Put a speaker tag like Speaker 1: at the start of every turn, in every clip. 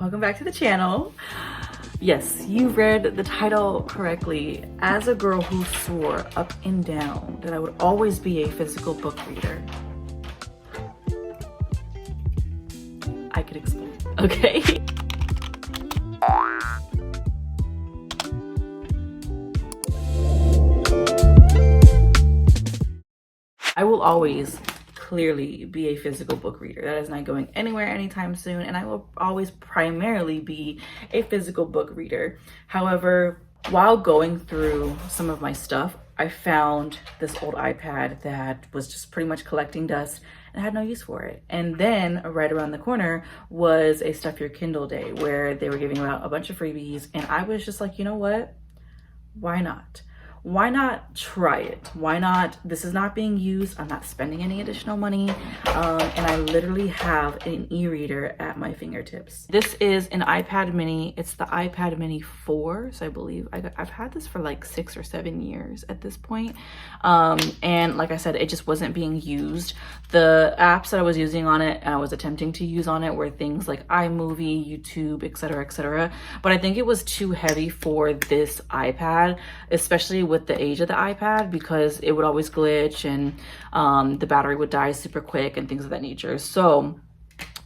Speaker 1: welcome back to the channel. Yes, you read the title correctly. As a girl who swore up and down that I would always be a physical book reader, I could explain, okay? I will always clearly be a physical book reader. That is not going anywhere anytime soon, and I will always primarily be a physical book reader. However, while going through some of my stuff, I found this old iPad that was just pretty much collecting dust and I had no use for it. And then right around the corner was a Stuff Your Kindle day where they were giving out a bunch of freebies, and I was just like, you know what? Why not? Why not try it? Why not? This is not being used. I'm not spending any additional money. And I literally have an e-reader at my fingertips. This is an iPad mini. It's the iPad mini 4. So I believe I've had this for like 6 or 7 years at this point. And like I said, it just wasn't being used. The apps that I was using on it, I was attempting to use on it, were things like iMovie, YouTube, etc., etc. But I think it was too heavy for this iPad, especially with the age of the iPad, because it would always glitch and the battery would die super quick and things of that nature. So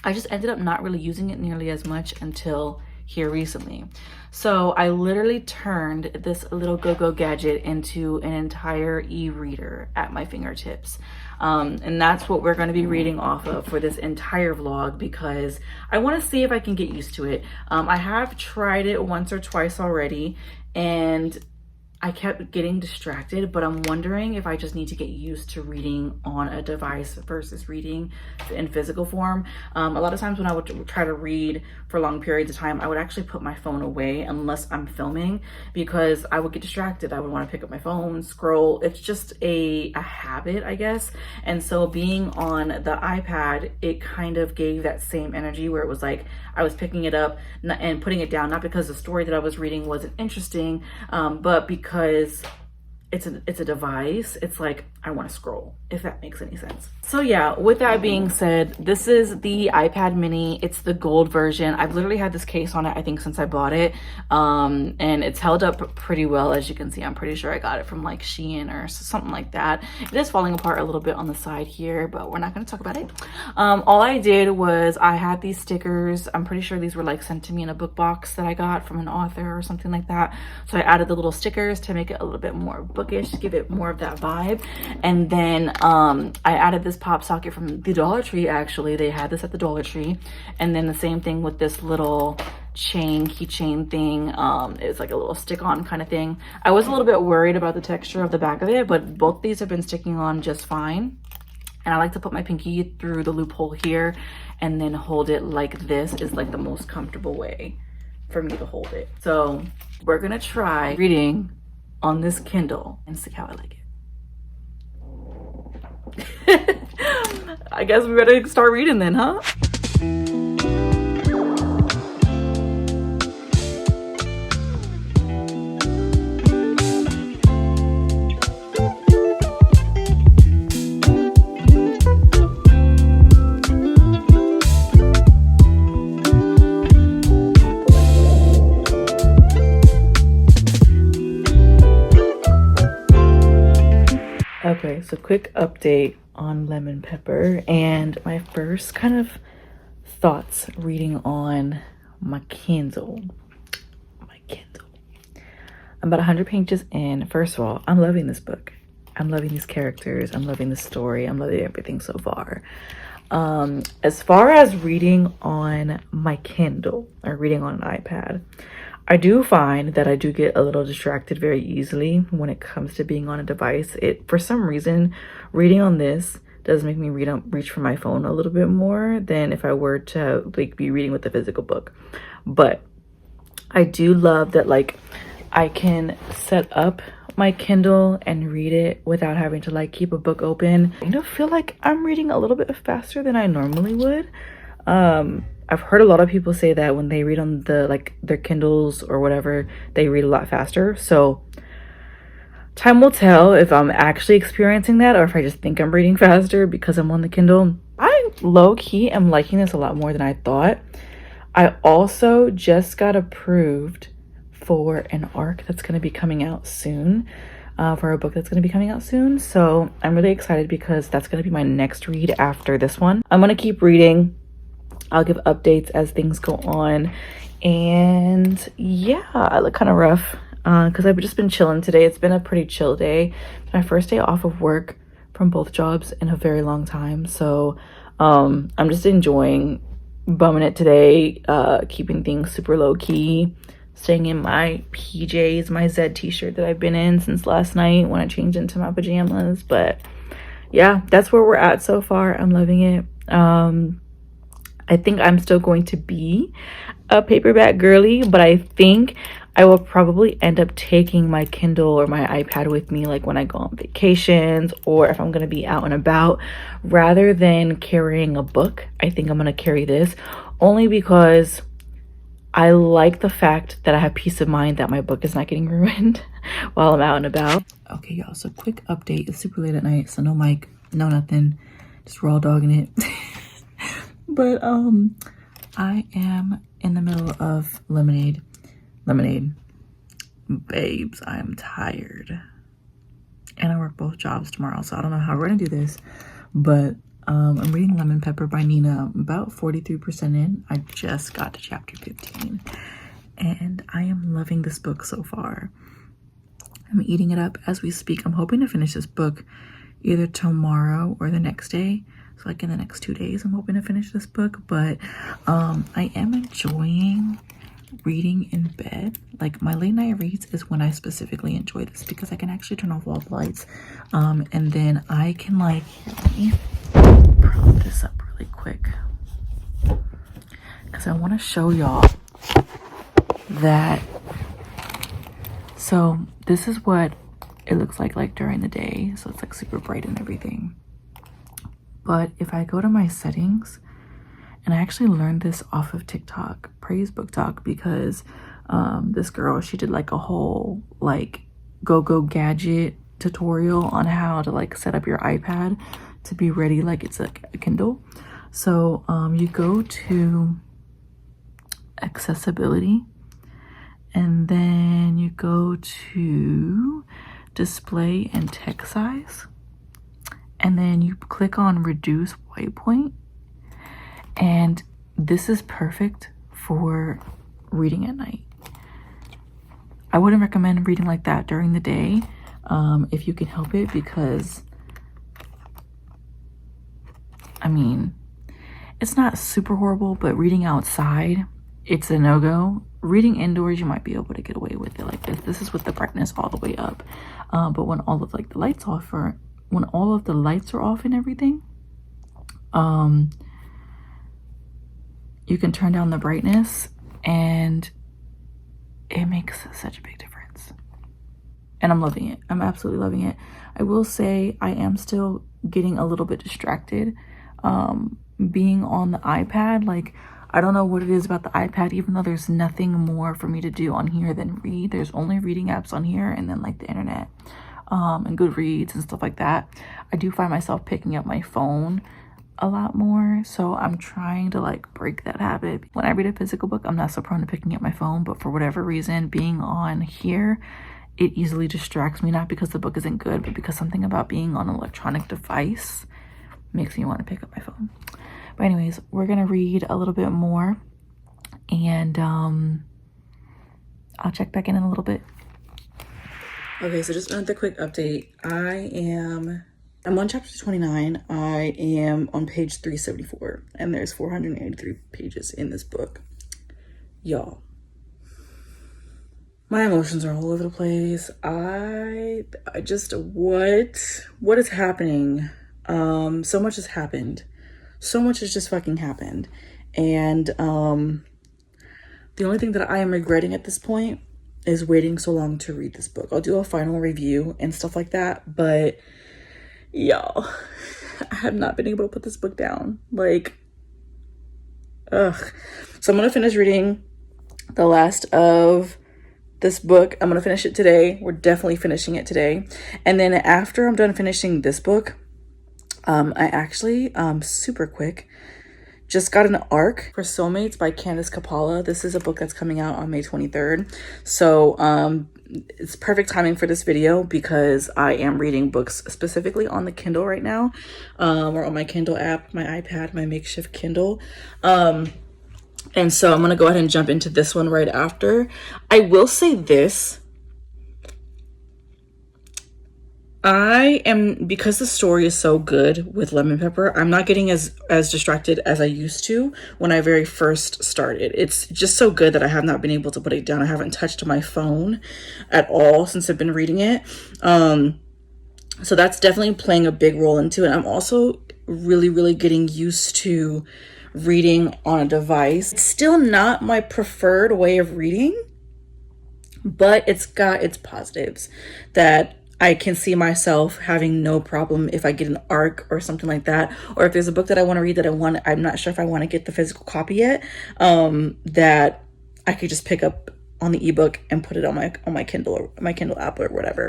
Speaker 1: I just ended up not really using it nearly as much until here recently. So I literally turned this little go-go gadget into an entire e-reader at my fingertips. And that's what we're going to be reading off of for this entire vlog, because I want to see if I can get used to it. I have tried it once or twice already, and I kept getting distracted, but I'm wondering if I just need to get used to reading on a device versus reading in physical form. A lot of times when I would try to read for long periods of time, I would actually put my phone away unless I'm filming, because I would get distracted. I would want to pick up my phone, scroll. It's just a habit, I guess. And so being on the iPad, it kind of gave that same energy where it was like I was picking it up and putting it down, not because the story that I was reading wasn't interesting, but because it's a device. It's like I want to scroll, if that makes any sense. So yeah, with that being said, this is the iPad mini. It's the gold version. I've literally had this case on it, I think, since I bought it, and it's held up pretty well. As you can see, I'm pretty sure I got it from like Shein or something like that. It is falling apart a little bit on the side here, but we're not going to talk about it. All I did was I had these stickers. I'm pretty sure these were like sent to me in a book box that I got from an author or something like that. So I added the little stickers to make it a little bit more bookish, give it more of that vibe. And then I added this pop socket from the Dollar Tree. Actually, they had this at the Dollar Tree. And then the same thing with this little keychain thing. It's like a little stick-on kind of thing. I was a little bit worried about the texture of the back of it, but both these have been sticking on just fine. And I like to put my pinky through the loophole here and then hold it like this is like the most comfortable way for me to hold it. So we're gonna try reading on this Kindle and see how I like it. I guess we better start reading then, huh? Okay, so quick update on Lemon Pepper and my first kind of thoughts reading on my Kindle. I'm about 100 pages in. First of all, I'm loving this book. I'm loving these characters. I'm loving the story. I'm loving everything so far. As far as reading on my Kindle or reading on an iPad, I do find that I do get a little distracted very easily when it comes to being on a device. For some reason, reading on this does make me reach for my phone a little bit more than if I were to like be reading with a physical book. But I do love that like I can set up my Kindle and read it without having to like keep a book open. I feel like I'm reading a little bit faster than I normally would. I've heard a lot of people say that when they read on their Kindles or whatever, they read a lot faster. So time will tell if I'm actually experiencing that or if I just think I'm reading faster because I'm on the Kindle. I low-key am liking this a lot more than I thought. I also just got approved for an arc that's going to be coming out soon, for a book that's going to be coming out soon. So I'm really excited because that's going to be my next read after this one. I'm going to keep reading. I'll give updates as things go on. And yeah, I look kind of rough because I've just been chilling today. It's been a pretty chill day. It's my first day off of work from both jobs in a very long time. So I'm just enjoying bumming it today, keeping things super low key, staying in my PJs, my Z t-shirt that I've been in since last night when I changed into my pajamas. But yeah, that's where we're at so far. I'm loving it. I think I'm still going to be a paperback girly, but I think I will probably end up taking my Kindle or my iPad with me, like when I go on vacations or if I'm going to be out and about, rather than carrying a book. I think I'm going to carry this only because I like the fact that I have peace of mind that my book is not getting ruined while I'm out and about. Okay, y'all, so quick update. It's super late at night, so no mic, no nothing, just raw dogging it. But I am in the middle of lemonade. Babes, I am tired. And I work both jobs tomorrow, so I don't know how we're gonna do this. But I'm reading Lemon Pepper by Nina. I'm about 43% in. I just got to chapter 15. And I am loving this book so far. I'm eating it up as we speak. I'm hoping to finish this book either tomorrow or the next day. So like in the next 2 days, I'm hoping to finish this book. But I am enjoying reading in bed. Like my late night reads is when I specifically enjoy this because I can actually turn off all the lights. And then I can like, here, let me prop this up really quick because I want to show y'all that. So this is what it looks like during the day. So it's like super bright and everything. But if I go to my settings, and I actually learned this off of TikTok, praise Booktok, because this girl, she did like a whole like go gadget tutorial on how to like set up your iPad to be ready like it's like a Kindle. So you go to accessibility, and then you go to display and text size, and then you click on reduce white point. And this is perfect for reading at night. I wouldn't recommend reading like that during the day if you can help it, because I mean, it's not super horrible, but reading outside, it's a no-go. Reading indoors, you might be able to get away with it like this. This is with the brightness all the way up. But when all of like the lights off, or when all of the lights are off and everything, you can turn down the brightness and it makes such a big difference. And I'm loving it. I'm absolutely loving it. I will say I am still getting a little bit distracted being on the iPad. Like, I don't know what it is about the iPad, even though there's nothing more for me to do on here than read. There's only reading apps on here, and then like the internet and Goodreads and stuff like that. I do find myself picking up my phone a lot more, so I'm trying to like break that habit. When I read a physical book, I'm not so prone to picking up my phone, but for whatever reason, being on here, it easily distracts me, not because the book isn't good, but because something about being on an electronic device makes me want to pick up my phone. But anyways, we're gonna read a little bit more, and I'll check back in a little bit. Okay, so just another quick update. I'm on chapter 29. I am on page 374, and there's 483 pages in this book. Y'all, my emotions are all over the place. I just, what is happening? So much has happened. So much has just fucking happened. And the only thing that I am regretting at this point is waiting so long to read this book. I'll do a final review and stuff like that, but y'all, I have not been able to put this book down. Like, ugh. So I'm gonna finish reading the last of this book. I'm gonna finish it today. We're definitely finishing it today. And then after I'm done finishing this book, I actually, super quick, just got an ARC for Soulmates by Candice Kapala. This is a book that's coming out on May 23rd. So it's perfect timing for this video because I am reading books specifically on the Kindle right now, or on my Kindle app, my iPad, my makeshift Kindle. And so I'm going to go ahead and jump into this one right after. I will say this. Because the story is so good with Lemon Pepper, I'm not getting as distracted as I used to when I very first started. It's just so good that I have not been able to put it down. I haven't touched my phone at all since I've been reading it. So that's definitely playing a big role into it. I'm also really getting used to reading on a device. It's still not my preferred way of reading, but it's got its positives that I can see myself having no problem if I get an ARC or something like that, or if there's a book that I want to read that I'm not sure if I want to get the physical copy yet, that I could just pick up on the ebook and put it on my Kindle or my Kindle app or whatever.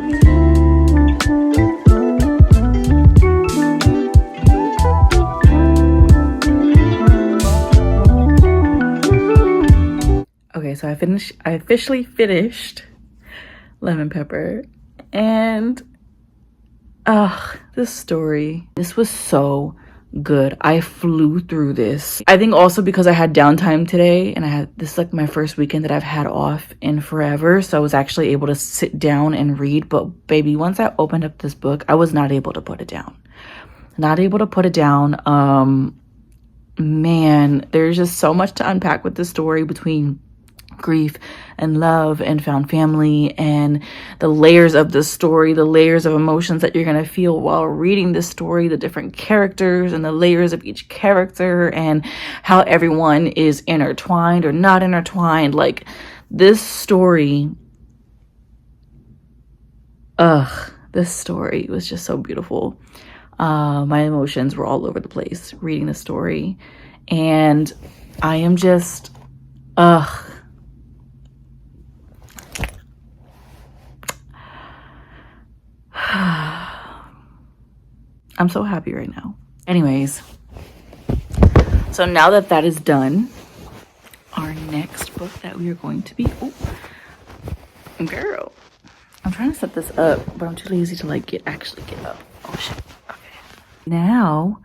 Speaker 1: Okay, so I officially finished Lemon Pepper. And this was so good. I flew through this. I think also because I had downtime today, and this is like my first weekend that I've had off in forever, so I was actually able to sit down and read. But baby, once I opened up this book, I was not able to put it down. Man, there's just so much to unpack with this story, between grief and love and found family, and the layers of the story, the layers of emotions that you're going to feel while reading this story, the different characters and the layers of each character, and how everyone is intertwined or not intertwined. Like, this story, this story was just so beautiful. My emotions were all over the place reading the story, and I am just I'm so happy right now. Anyways, so now that that is done, our next book that we are going to be, girl, I'm trying to set this up, but I'm too lazy to like actually get up. Oh shit. Okay. Now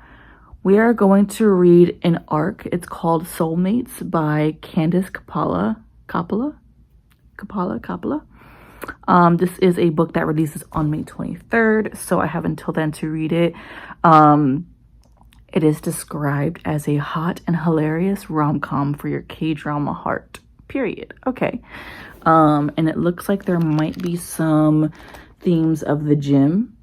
Speaker 1: we are going to read an ARC. It's called Soulmates by Candice Kapala. This is a book that releases on May 23rd, so I have until then to read it. It is described as a hot and hilarious rom-com for your K-drama heart, period. Okay. And it looks like there might be some themes of the gym,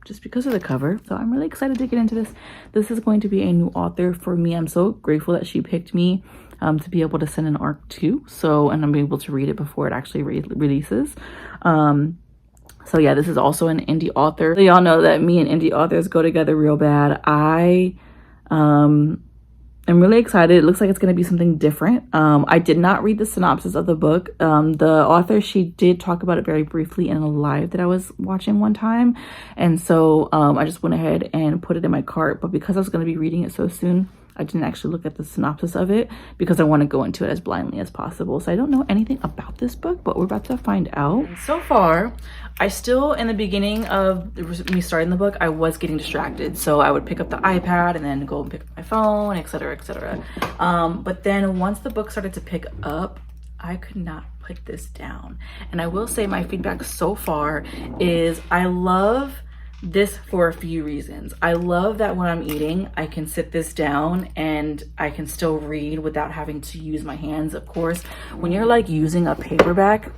Speaker 1: just because of the cover. So I'm really excited to get into this. This is going to be a new author for me. I'm so grateful that she picked me to be able to send an ARC to. And I'm able to read it before it actually releases. So yeah, this is also an indie author. So y'all know that me and indie authors go together real bad. I am really excited. It looks like it's going to be something different. I did not read the synopsis of the book. The author, she did talk about it very briefly in a live that I was watching one time. And so I just went ahead and put it in my cart. But because I was going to be reading it so soon, I didn't actually look at the synopsis of it because I want to go into it as blindly as possible. So I don't know anything about this book, but we're about to find out. So far, I still, in the beginning of me starting the book, I was getting distracted. So I would pick up the iPad and then go and pick up my phone, etc., etc. But then once the book started to pick up, I could not put this down. And I will say my feedback so far is I love this for a few reasons. I love that when I'm eating, I can sit this down and I can still read without having to use my hands. Of course, when you're like using a paperback,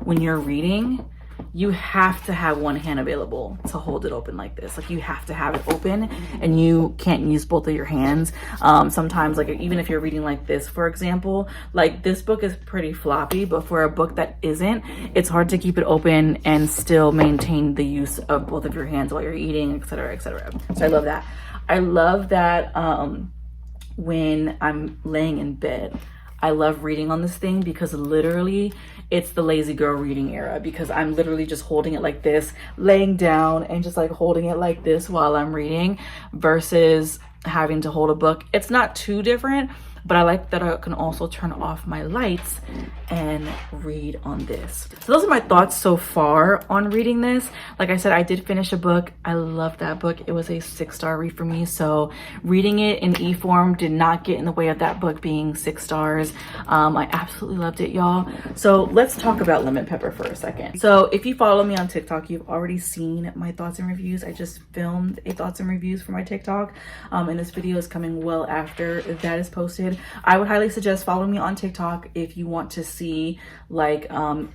Speaker 1: when you're reading, you have to have one hand available to hold it open like this. Like, you have to have it open and you can't use both of your hands. Sometimes, like, even if you're reading like this, for example, like this book is pretty floppy, but for a book that isn't, it's hard to keep it open and still maintain the use of both of your hands while you're eating, etc., etc. So I love that. I love that when I'm laying in bed, I love reading on this thing because literally it's the lazy girl reading era, because I'm literally just holding it like this, laying down and just like holding it like this while I'm reading, versus having to hold a book. It's not too different, but I like that I can also turn off my lights and read on this. So those are my thoughts so far on reading this. Like I said, I did finish a book. I love that book. It was a 6-star read for me. So reading it in e-form did not get in the way of that book being 6 stars. I absolutely loved it, y'all. So let's talk about Lemon Pepper for a second. So if you follow me on TikTok, you've already seen my thoughts and reviews. I just filmed a thoughts and reviews for my TikTok. And this video is coming well after that is posted. I would highly suggest following me on TikTok if you want to see like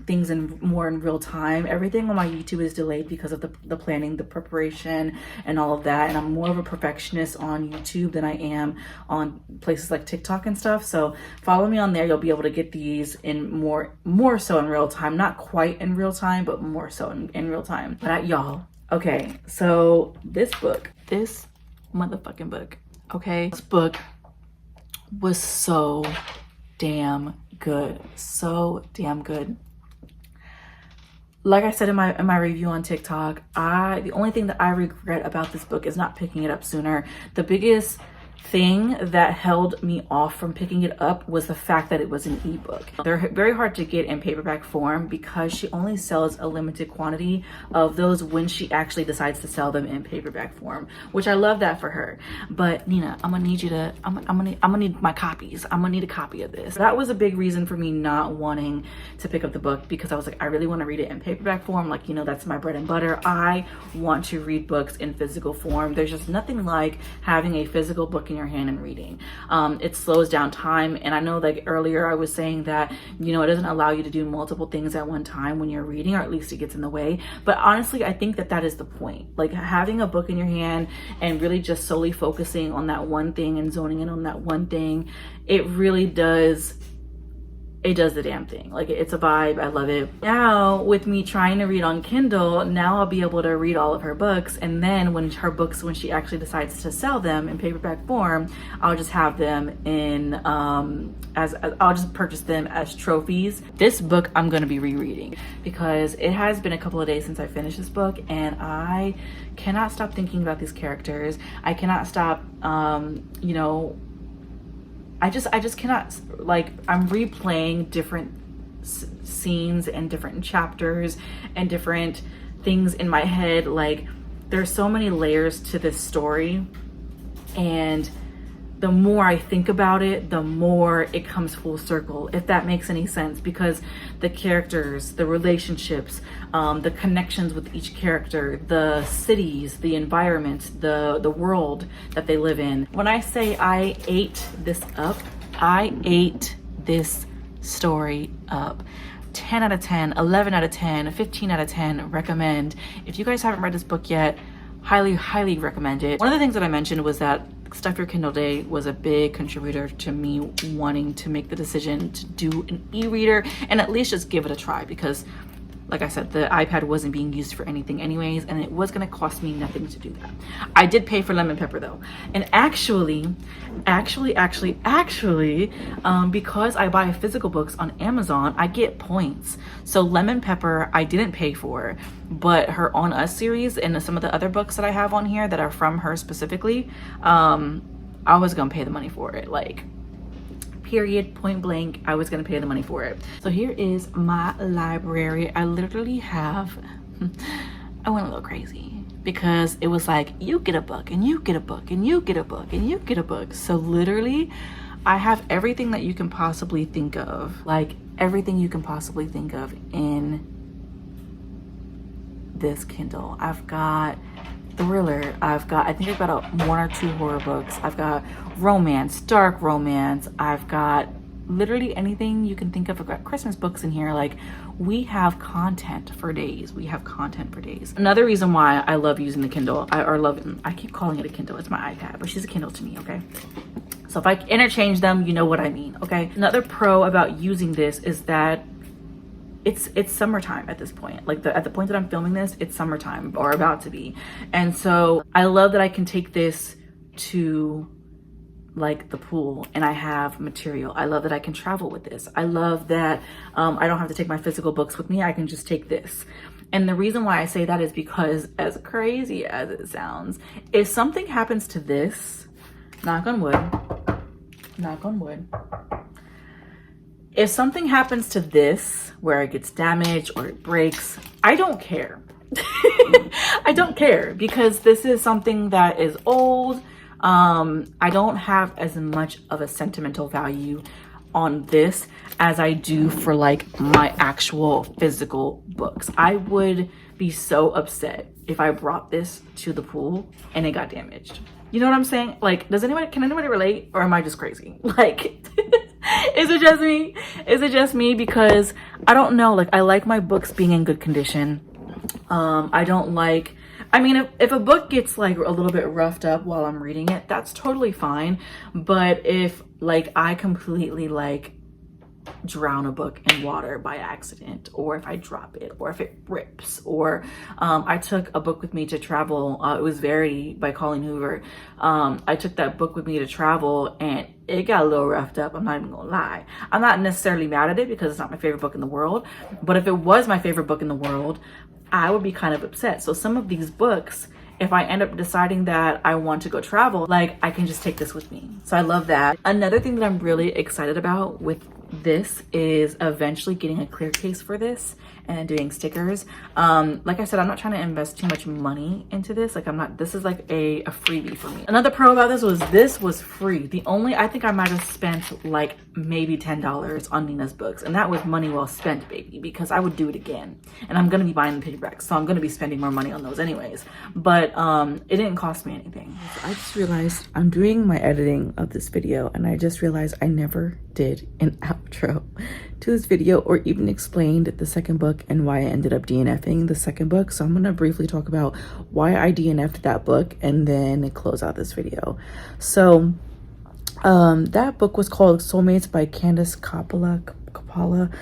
Speaker 1: things more in real time. Everything on my YouTube is delayed because of the planning, the preparation, and all of that. And I'm more of a perfectionist on YouTube than I am on places like TikTok and stuff. So follow me on there. You'll be able to get these in more so in real time. Not quite in real time, but more so in real time. But y'all, okay, so this motherfucking book, okay, this book was so damn good. So damn good. Like I said in my review on TikTok, the only thing that I regret about this book is not picking it up sooner. The biggest thing that held me off from picking it up was the fact that it was an ebook. They're very hard to get in paperback form because she only sells a limited quantity of those when she actually decides to sell them in paperback form, which I love that for her. But Nina, I'm gonna need my copies. I'm gonna need a copy of this. That was a big reason for me not wanting to pick up the book, because I was like, I really want to read it in paperback form. Like, that's my bread and butter. I want to read books in physical form. There's just nothing like having a physical book in your hand and reading. It slows down time. And I know, like earlier I was saying that, it doesn't allow you to do multiple things at one time when you're reading, or at least it gets in the way. But honestly, I think that is the point. Like having a book in your hand and really just solely focusing on that one thing and zoning in on that one thing, it really does the damn thing. Like, it's a vibe. I love it. Now with me trying to read on Kindle, now I'll be able to read all of her books, and then when she actually decides to sell them in paperback form, I'll just have them in I'll just purchase them as trophies. This book I'm going to be rereading because it has been a couple of days since I finished this book, and I cannot stop thinking about these characters. I cannot stop I just cannot, like, I'm replaying different scenes and different chapters and different things in my head. Like, there's so many layers to this story, and the more I think about it, the more it comes full circle, if that makes any sense, because the characters, the relationships, the connections with each character, the cities, the environment, the world that they live in. When I say I ate this up, I ate this story up. 10 out of 10, 11 out of 10, 15 out of 10, recommend. If you guys haven't read this book yet, highly recommend it. One of the things that I mentioned was that Stuff Your Kindle Day was a big contributor to me wanting to make the decision to do an e-reader and at least just give it a try, because like I said, the iPad wasn't being used for anything anyways, and it was gonna cost me nothing to do that. I did pay for Lemon Pepper though. And actually, because I buy physical books on Amazon, I get points. So Lemon Pepper, I didn't pay for, but her On Us series and some of the other books that I have on here that are from her specifically, I was gonna pay the money for it. Like, period, point blank, I was gonna pay the money for it. So here is my library. I literally have, I went a little crazy because it was like, you get a book and you get a book and you get a book and you get a book. So literally I have everything that you can possibly think of, like everything you can possibly think of in this Kindle. I've got thriller, I think I've got 1 or 2 horror books, I've got romance, dark romance, I've got literally anything you can think of. I've got Christmas books in here. Like, we have content for days. Another reason why I love using the Kindle, I keep calling it a Kindle, it's my iPad, but she's a Kindle to me, okay? So if I interchange them, you know what I mean, okay? Another pro about using this is that it's summertime at this point. Like, at the point that I'm filming this, it's summertime, or about to be. And so I love that I can take this to like the pool and I have material. I love that I can travel with this. I love that I don't have to take my physical books with me. I can just take this. And the reason why I say that is because, as crazy as it sounds, if something happens to this, knock on wood, knock on wood. If something happens to this where it gets damaged or it breaks, I don't care. I don't care, because this is something that is old. I don't have as much of a sentimental value on this as I do for like my actual physical books. I would be so upset if I brought this to the pool and it got damaged. You know what I'm saying? Like, can anybody relate, or am I just crazy? Like, is it just me? Is it just me? Because I don't know, like, I like my books being in good condition. I don't like, I mean, if a book gets like a little bit roughed up while I'm reading it, that's totally fine. But if like I completely like drown a book in water by accident, or if I drop it, or if it rips, or I took a book with me to travel, it was Baddie by Colleen Hoover. I took that book with me to travel and it got a little roughed up. I'm not even gonna lie. I'm not necessarily mad at it because it's not my favorite book in the world, but if it was my favorite book in the world, I would be kind of upset. So some of these books, if I end up deciding that I want to go travel, like, I can just take this with me. So I love that. Another thing that I'm really excited about with this is eventually getting a clear case for this and doing stickers. Like I said, I'm not trying to invest too much money into this. Like, this is like a freebie for me. Another pro about this was free. I think I might have spent like maybe $10 on Nina's books, and that was money well spent, baby, because I would do it again. And I'm gonna be buying the paperbacks, so I'm gonna be spending more money on those anyways. But it didn't cost me anything. I just realized I'm doing my editing of this video, and I just realized I never did an outro to this video or even explained the second book and why I ended up DNFing the second book. So I'm gonna briefly talk about why I DNF'd that book and then close out this video. So that book was called Soulmates by Candace Coppola.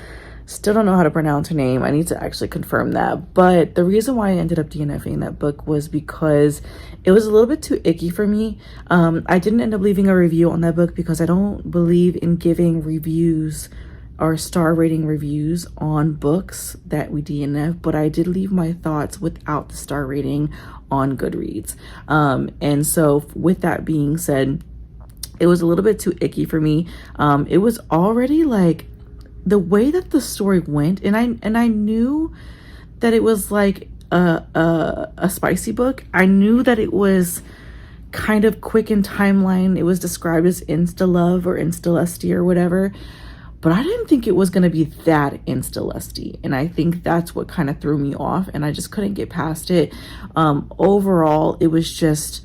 Speaker 1: Still don't know how to pronounce her name. I need to actually confirm that. But the reason why I ended up DNFing that book was because it was a little bit too icky for me. I didn't end up leaving a review on that book because I don't believe in giving reviews or star rating reviews on books that we DNF, but I did leave my thoughts without the star rating on Goodreads. And so with that being said, it was a little bit too icky for me. It was already like the way that the story went, and I knew that it was like a spicy book. I knew that it was kind of quick in timeline. It was described as insta love or insta lusty or whatever, but I didn't think it was going to be that insta lusty, and I think that's what kind of threw me off, and I just couldn't get past it. Overall, it was just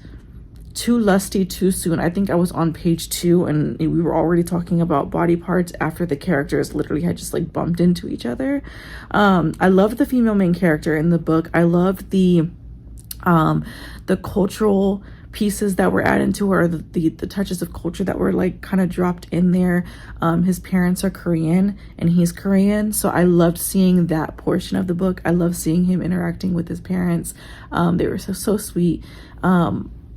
Speaker 1: too lusty too soon. I think I was on page 2 and we were already talking about body parts after the characters literally had just like bumped into each other. I love the female main character in the book. I love the cultural pieces that were added to her, the touches of culture that were like kind of dropped in there. His parents are Korean and he's Korean, so I loved seeing that portion of the book. I love seeing him interacting with his parents. They were so sweet.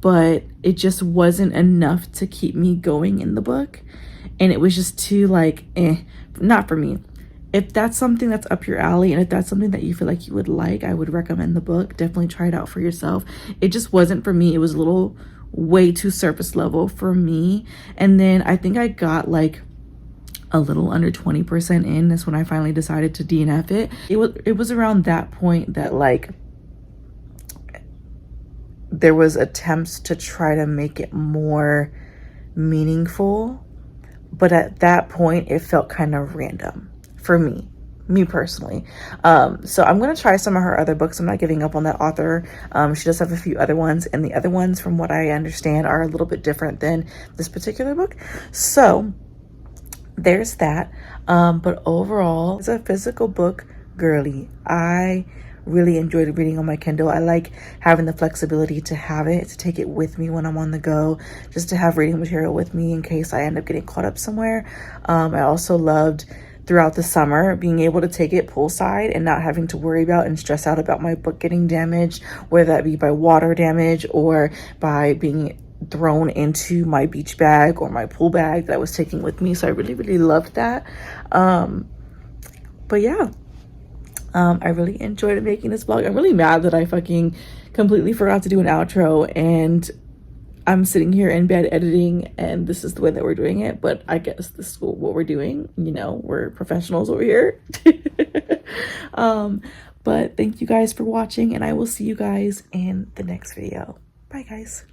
Speaker 1: But it just wasn't enough to keep me going in the book. And it was just too like, not for me. If that's something that's up your alley and if that's something that you feel like you would like, I would recommend the book. Definitely try it out for yourself. It just wasn't for me. It was a little way too surface level for me. And then I think I got like a little under 20% in. That's when I finally decided to DNF it. It was around that point that like there was attempts to try to make it more meaningful, but at that point it felt kind of random for me personally. So I'm gonna try some of her other books. I'm not giving up on that author. She does have a few other ones, and the other ones, from what I understand, are a little bit different than this particular book. So there's that. But overall, it's a physical book girly. I really enjoyed reading on my Kindle. I like having the flexibility to have it, to take it with me when I'm on the go, just to have reading material with me in case I end up getting caught up somewhere. I also loved throughout the summer being able to take it poolside and not having to worry about and stress out about my book getting damaged, whether that be by water damage or by being thrown into my beach bag or my pool bag that I was taking with me. So I really loved that. But yeah, I really enjoyed making this vlog. I'm really mad that I fucking completely forgot to do an outro, and I'm sitting here in bed editing and this is the way that we're doing it, but I guess this is what we're doing. You know, we're professionals over here. But thank you guys for watching, and I will see you guys in the next video. Bye guys.